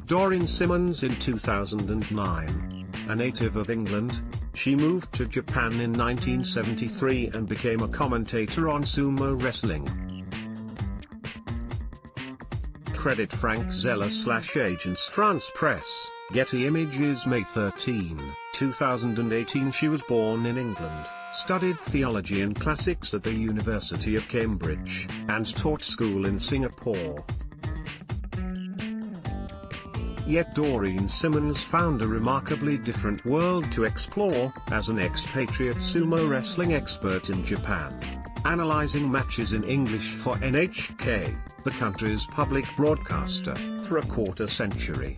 Doreen Simmons in 2009. A native of England, she moved to Japan in 1973 and became a commentator on sumo wrestling. Credit Frank Zeller/Agence France Presse, Getty Images. May 13, 2018. She was born in England, studied theology and classics at the University of Cambridge, and taught school in Singapore. Yet Doreen Simmons found a remarkably different world to explore, as an expatriate sumo wrestling expert in Japan, analyzing matches in English for NHK, the country's public broadcaster, for a quarter century.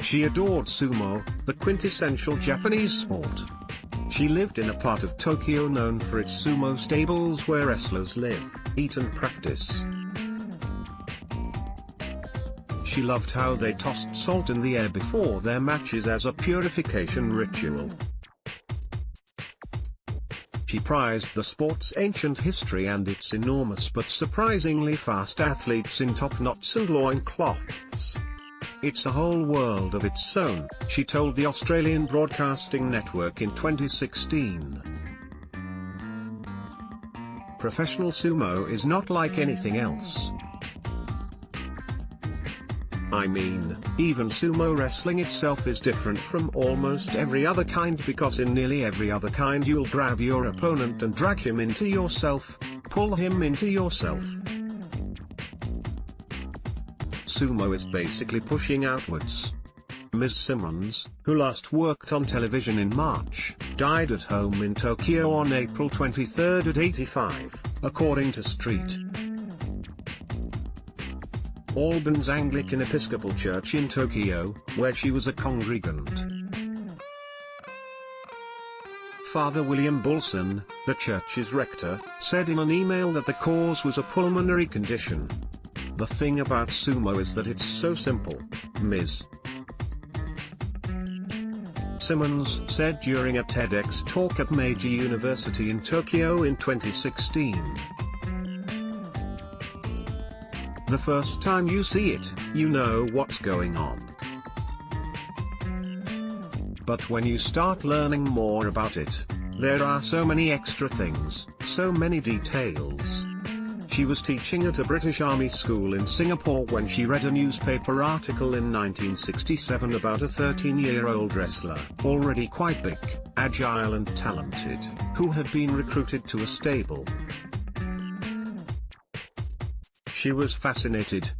She adored sumo, the quintessential Japanese sport. She lived in a part of Tokyo known for its sumo stables where wrestlers live, eat and practice. She loved how they tossed salt in the air before their matches as a purification ritual. She prized the sport's ancient history and its enormous but surprisingly fast athletes in top knots and loincloths. It's a whole world of its own, she told the Australian Broadcasting Network in 2016. Professional sumo is not like anything else. I mean, even sumo wrestling itself is different from almost every other kind, because in nearly every other kind you'll grab your opponent and drag him into yourself, pull him into yourself. Sumo is basically pushing outwards. Ms. Simmons, who last worked on television in March, died at home in Tokyo on April 23 at 85, according to Street. Albans Anglican Episcopal Church in Tokyo, where she was a congregant. Father William Bulson, the church's rector, said in an email that the cause was a pulmonary condition. The thing about sumo is that it's so simple, Ms. Simmons said during a TEDx talk at Meiji University in Tokyo in 2016. The first time you see it, you know what's going on. But when you start learning more about it, there are so many extra things, so many details. She was teaching at a British Army school in Singapore when she read a newspaper article in 1967 about a 13-year-old wrestler, already quite big, agile and talented, who had been recruited to a stable. She was fascinated.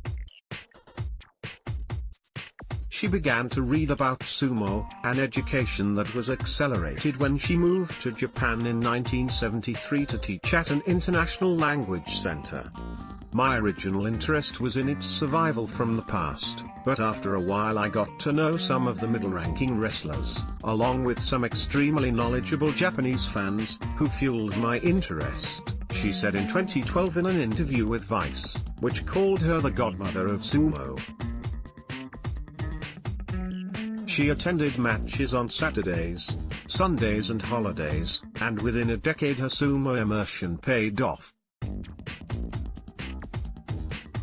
She began to read about sumo, an education that was accelerated when she moved to Japan in 1973 to teach at an international language center. My original interest was in its survival from the past, but after a while I got to know some of the middle-ranking wrestlers, along with some extremely knowledgeable Japanese fans, who fueled my interest, she said in 2012 in an interview with Vice, which called her the godmother of sumo. She attended matches on Saturdays, Sundays and holidays, and within a decade her sumo immersion paid off.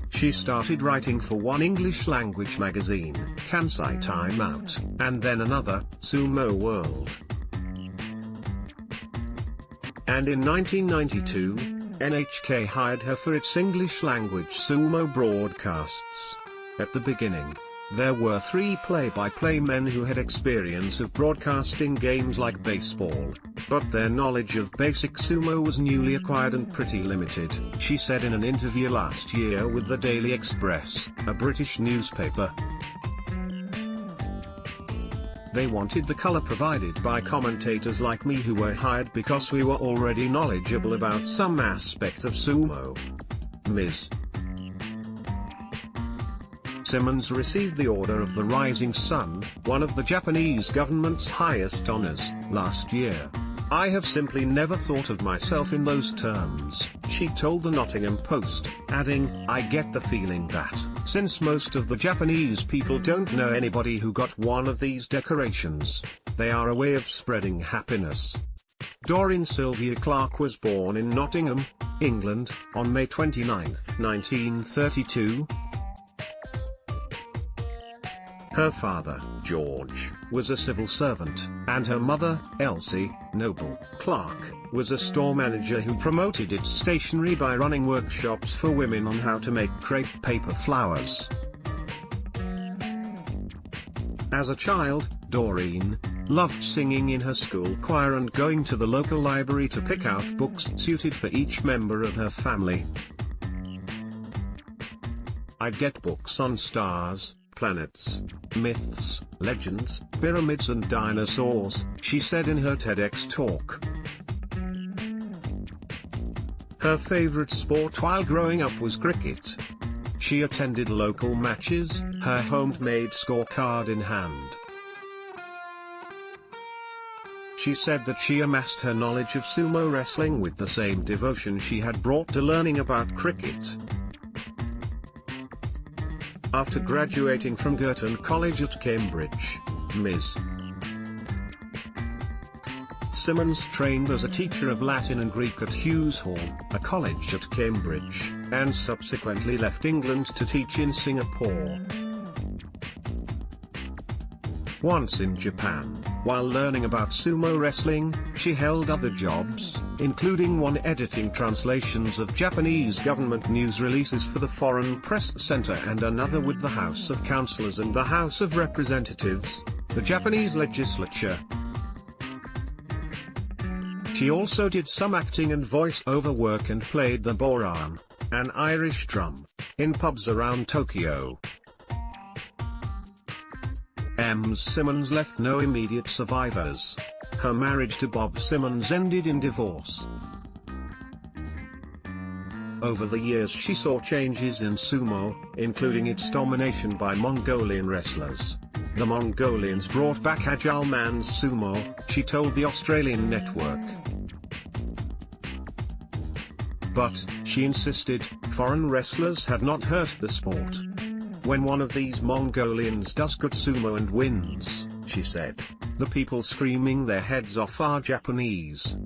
She started writing for one English language magazine, Kansai Time Out, and then another, Sumo World. And in 1992, NHK hired her for its English language sumo broadcasts. At the beginning, there were 3 play-by-play men who had experience of broadcasting games like baseball, but their knowledge of basic sumo was newly acquired and pretty limited, she said in an interview last year with the Daily Express, a British newspaper. They wanted the color provided by commentators like me who were hired because we were already knowledgeable about some aspect of sumo. Ms. Simmons received the Order of the Rising Sun, one of the Japanese government's highest honors, last year. I have simply never thought of myself in those terms, she told the Nottingham Post, adding, I get the feeling that, since most of the Japanese people don't know anybody who got one of these decorations, they are a way of spreading happiness. Doreen Sylvia Clark was born in Nottingham, England, on May 29, 1932. Her father, George, was a civil servant, and her mother, Elsie, Noble Clark, was a store manager who promoted its stationery by running workshops for women on how to make crepe paper flowers. As a child, Doreen loved singing in her school choir and going to the local library to pick out books suited for each member of her family. "I'd get books on stars, planets, myths, legends, pyramids and dinosaurs," she said in her TEDx talk. Her favorite sport while growing up was cricket. She attended local matches, her homemade scorecard in hand. She said that she amassed her knowledge of sumo wrestling with the same devotion she had brought to learning about cricket. After graduating from Girton College at Cambridge, Ms. Simmons trained as a teacher of Latin and Greek at Hughes Hall, a college at Cambridge, and subsequently left England to teach in Singapore. Once in Japan, while learning about sumo wrestling, she held other jobs, including one editing translations of Japanese government news releases for the Foreign Press Center and another with the House of Councillors and the House of Representatives, the Japanese legislature. She also did some acting and voice-over work and played the boran, an Irish drum, in pubs around Tokyo. Ms. Simmons left no immediate survivors. Her marriage to Bob Simmons ended in divorce. Over the years she saw changes in sumo, including its domination by Mongolian wrestlers. The Mongolians brought back agile man's sumo, she told the Australian network. But, she insisted, foreign wrestlers had not hurt the sport. "When one of these Mongolians does good sumo and wins," she said, "the people screaming their heads off are Japanese."